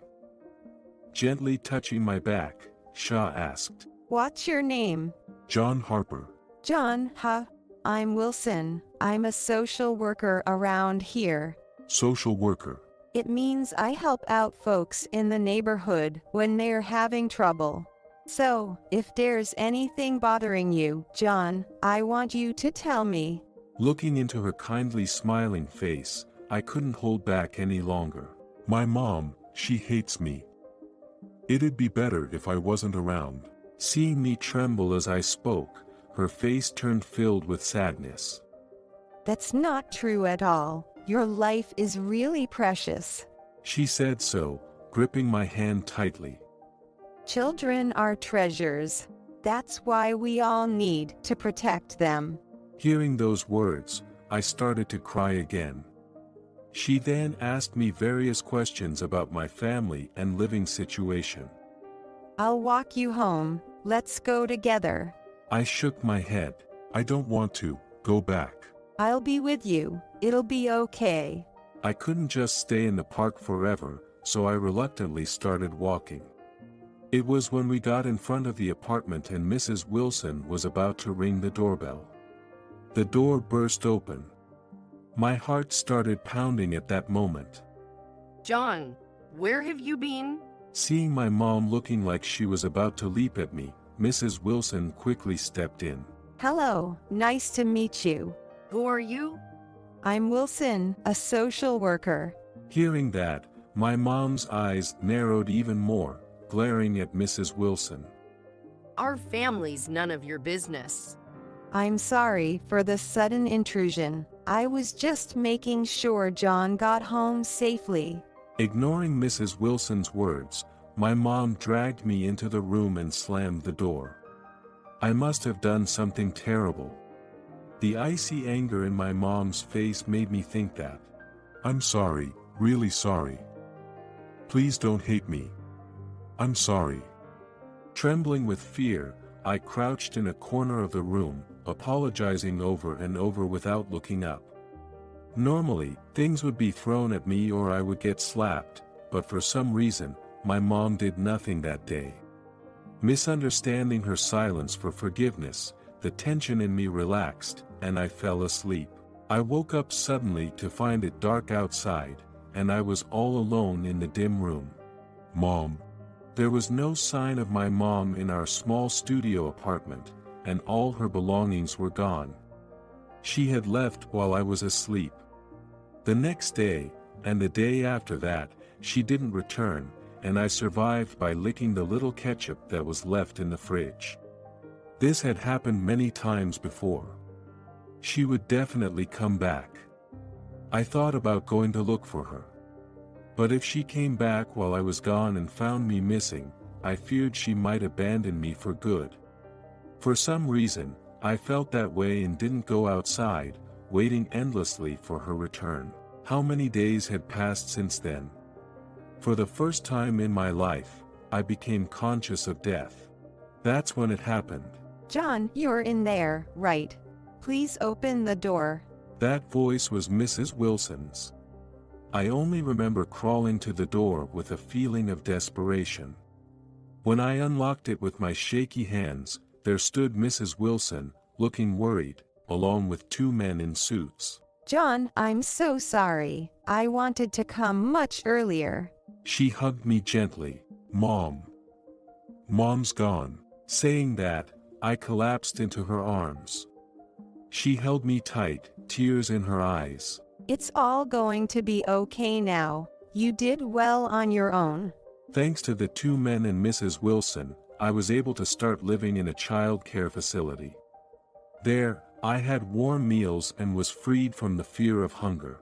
Gently touching my back, Shaw asked, What's your name? John Harper. John, huh? I'm Wilson. I'm a social worker around here. Social worker. It means I help out folks in the neighborhood when they're having trouble. So, if there's anything bothering you, John, I want you to tell me. Looking into her kindly smiling face, I couldn't hold back any longer. My mom, she hates me. It'd be better if I wasn't around. Seeing me tremble as I spoke, her face turned filled with sadness. That's not true at all. Your life is really precious. She said so, gripping my hand tightly. Children are treasures. That's why we all need to protect them. Hearing those words, I started to cry again. She then asked me various questions about my family and living situation. I'll walk you home. Let's go together. I shook my head. I don't want to go back. I'll be with you. It'll be okay. I couldn't just stay in the park forever, so I reluctantly started walking. It was when we got in front of the apartment and Mrs. Wilson was about to ring the doorbell. The door burst open. My heart started pounding at that moment. John, where have you been? Seeing my mom looking like she was about to leap at me, Mrs. Wilson quickly stepped in. Hello, nice to meet you. Who are you? I'm Wilson, a social worker. Hearing that, my mom's eyes narrowed even more, glaring at Mrs. Wilson. Our family's none of your business. I'm sorry for the sudden intrusion. I was just making sure John got home safely. Ignoring Mrs. Wilson's words, my mom dragged me into the room and slammed the door. I must have done something terrible. The icy anger in my mom's face made me think that. I'm sorry, really sorry. Please don't hate me. I'm sorry. Trembling with fear, I crouched in a corner of the room, apologizing over and over without looking up. Normally, things would be thrown at me or I would get slapped, but for some reason, my mom did nothing that day. Misunderstanding her silence for forgiveness, the tension in me relaxed, and I fell asleep. I woke up suddenly to find it dark outside, and I was all alone in the dim room. Mom. There was no sign of my mom in our small studio apartment, and all her belongings were gone. She had left while I was asleep. The next day, and the day after that, she didn't return, and I survived by licking the little ketchup that was left in the fridge. This had happened many times before. She would definitely come back. I thought about going to look for her. But if she came back while I was gone and found me missing, I feared she might abandon me for good. For some reason, I felt that way and didn't go outside, waiting endlessly for her return. How many days had passed since then? For the first time in my life, I became conscious of death. That's when it happened. John, you're in there, right? Please open the door. That voice was Mrs. Wilson's. I only remember crawling to the door with a feeling of desperation. When I unlocked it with my shaky hands, there stood Mrs. Wilson, looking worried, along with two men in suits. John, I'm so sorry. I wanted to come much earlier. She hugged me gently. Mom. Mom's gone. Saying that, I collapsed into her arms. She held me tight, tears in her eyes. It's all going to be okay now. You did well on your own. Thanks to the two men and Mrs. Wilson, I was able to start living in a child care facility. There, I had warm meals and was freed from the fear of hunger.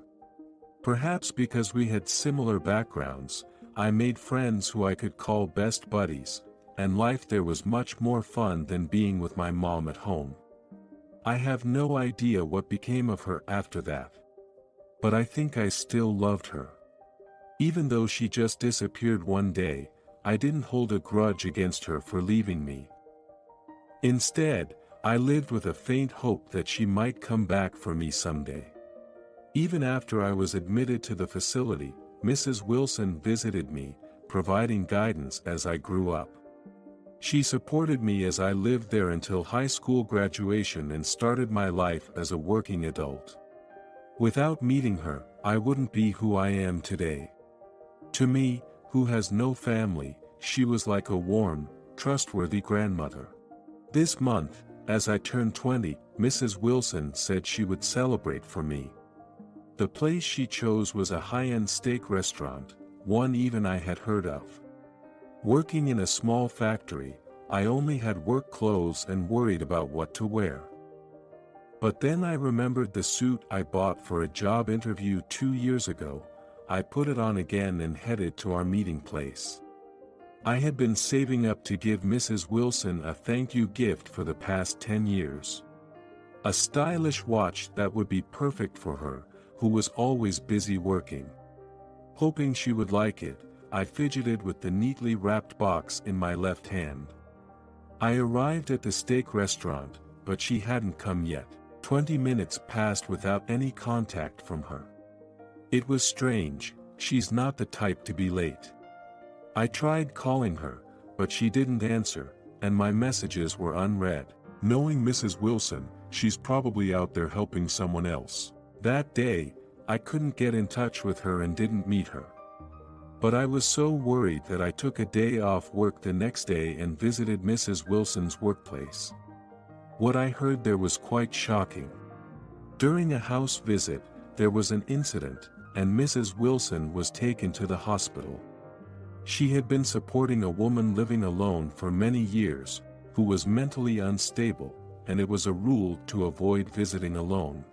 Perhaps because we had similar backgrounds, I made friends who I could call best buddies, and life there was much more fun than being with my mom at home. I have no idea what became of her after that. But I think I still loved her. Even though she just disappeared one day, I didn't hold a grudge against her for leaving me. Instead, I lived with a faint hope that she might come back for me someday. Even after I was admitted to the facility, Mrs. Wilson visited me, providing guidance as I grew up. She supported me as I lived there until high school graduation and started my life as a working adult. Without meeting her, I wouldn't be who I am today. To me, who has no family, she was like a warm, trustworthy grandmother. This month, as I turned 20, Mrs. Wilson said she would celebrate for me. The place she chose was a high-end steak restaurant, one even I had heard of. Working in a small factory, I only had work clothes and worried about what to wear. But then I remembered the suit I bought for a job interview 2 years ago. I put it on again and headed to our meeting place. I had been saving up to give Mrs. Wilson a thank you gift for the past 10 years. A stylish watch that would be perfect for her, who was always busy working. Hoping she would like it, I fidgeted with the neatly wrapped box in my left hand. I arrived at the steak restaurant, but she hadn't come yet. 20 minutes passed without any contact from her. It was strange, she's not the type to be late. I tried calling her, but she didn't answer, and my messages were unread. Knowing Mrs. Wilson, she's probably out there helping someone else. That day, I couldn't get in touch with her and didn't meet her. But I was so worried that I took a day off work the next day and visited Mrs. Wilson's workplace. What I heard there was quite shocking. During a house visit, there was an incident, and Mrs. Wilson was taken to the hospital. She had been supporting a woman living alone for many years, who was mentally unstable, and it was a rule to avoid visiting alone.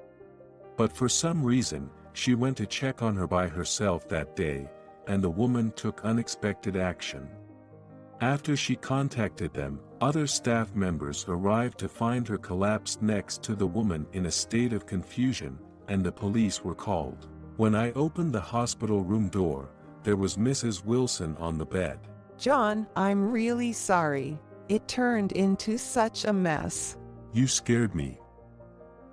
But for some reason, she went to check on her by herself that day, and the woman took unexpected action. After she contacted them, other staff members arrived to find her collapsed next to the woman in a state of confusion, and the police were called. When I opened the hospital room door, there was Mrs. Wilson on the bed. John, I'm really sorry. It turned into such a mess. You scared me.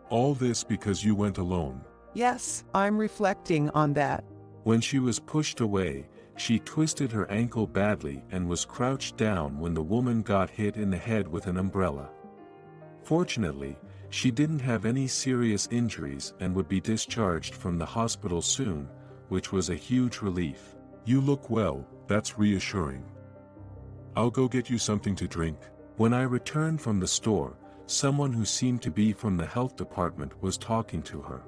All this because you went alone. Yes, I'm reflecting on that. When she was pushed away, she twisted her ankle badly and was crouched down when the woman got hit in the head with an umbrella. Fortunately, she didn't have any serious injuries and would be discharged from the hospital soon, which was a huge relief. You look well, that's reassuring. I'll go get you something to drink. When I returned from the store, someone who seemed to be from the health department was talking to her.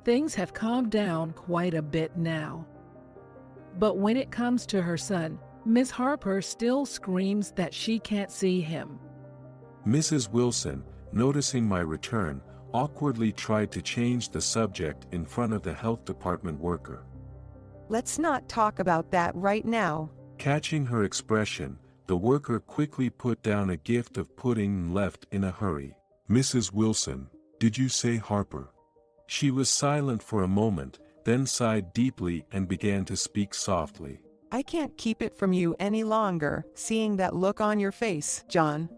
Things have calmed down quite a bit now. But when it comes to her son, Miss Harper still screams that she can't see him. Mrs. Wilson, noticing my return, awkwardly tried to change the subject in front of the health department worker. Let's not talk about that right now. Catching her expression, the worker quickly put down a gift of pudding and left in a hurry. Mrs. Wilson, did you say Harper? She was silent for a moment, then sighed deeply and began to speak softly. I can't keep it from you any longer, seeing that look on your face, John.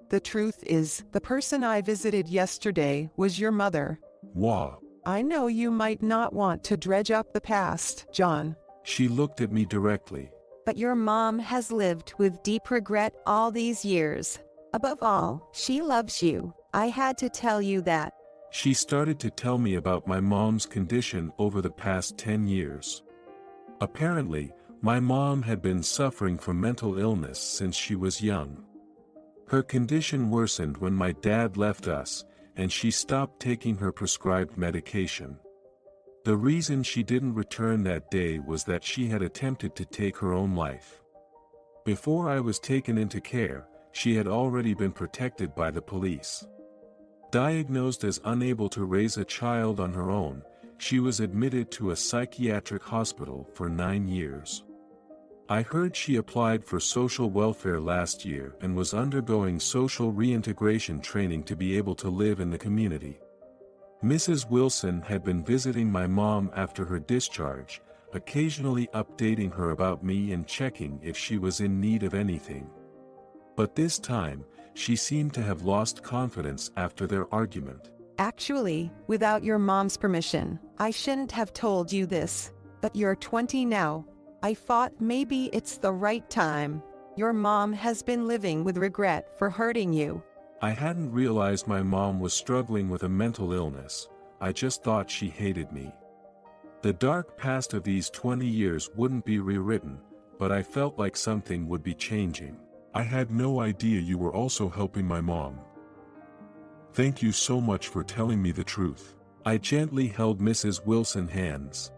The truth is, the person I visited yesterday was your mother. Wow. I know you might not want to dredge up the past, John. She looked at me directly. But your mom has lived with deep regret all these years. Above all, she loves you. I had to tell you that. She started to tell me about my mom's condition over the past 10 years. Apparently, my mom had been suffering from mental illness since she was young. Her condition worsened when my dad left us, and she stopped taking her prescribed medication. The reason she didn't return that day was that she had attempted to take her own life. Before I was taken into care, she had already been protected by the police. Diagnosed as unable to raise a child on her own, she was admitted to a psychiatric hospital for 9 years. I heard she applied for social welfare last year and was undergoing social reintegration training to be able to live in the community. Mrs. Wilson had been visiting my mom after her discharge, occasionally updating her about me and checking if she was in need of anything. But this time, she seemed to have lost confidence after their argument. Actually, without your mom's permission, I shouldn't have told you this, but you're 20 now. I thought maybe it's the right time. Your mom has been living with regret for hurting you. I hadn't realized my mom was struggling with a mental illness. I just thought she hated me. The dark past of these 20 years wouldn't be rewritten, but I felt like something would be changing. I had no idea you were also helping my mom. Thank you so much for telling me the truth. I gently held Mrs. Wilson's hands.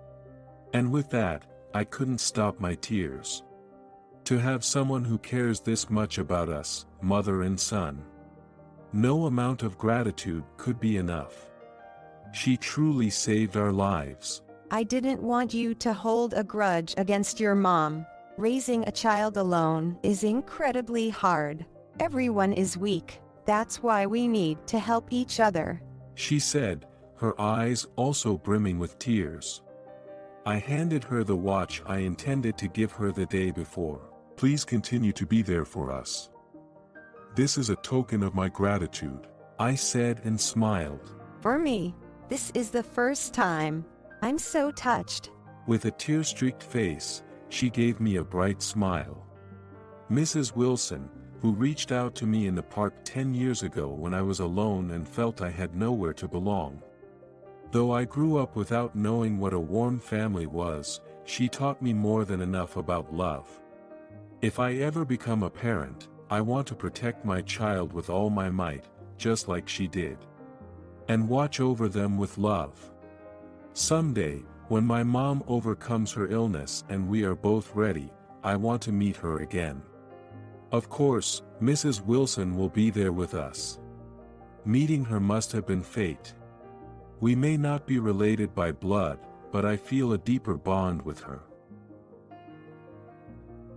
And with that, I couldn't stop my tears. To have someone who cares this much about us, mother and son. No amount of gratitude could be enough. She truly saved our lives. I didn't want you to hold a grudge against your mom. Raising a child alone is incredibly hard. Everyone is weak. That's why we need to help each other. She said, her eyes also brimming with tears. I handed her the watch I intended to give her the day before. Please continue to be there for us. This is a token of my gratitude, I said and smiled. For me, this is the first time. I'm so touched. With a tear-streaked face, she gave me a bright smile. Mrs. Wilson, who reached out to me in the park 10 years ago when I was alone and felt I had nowhere to belong. Though I grew up without knowing what a warm family was, she taught me more than enough about love. If I ever become a parent, I want to protect my child with all my might, just like she did. and watch over them with love. Someday, when my mom overcomes her illness and we are both ready, I want to meet her again. Of course, Mrs. Wilson will be there with us. Meeting her must have been fate. We may not be related by blood, but I feel a deeper bond with her.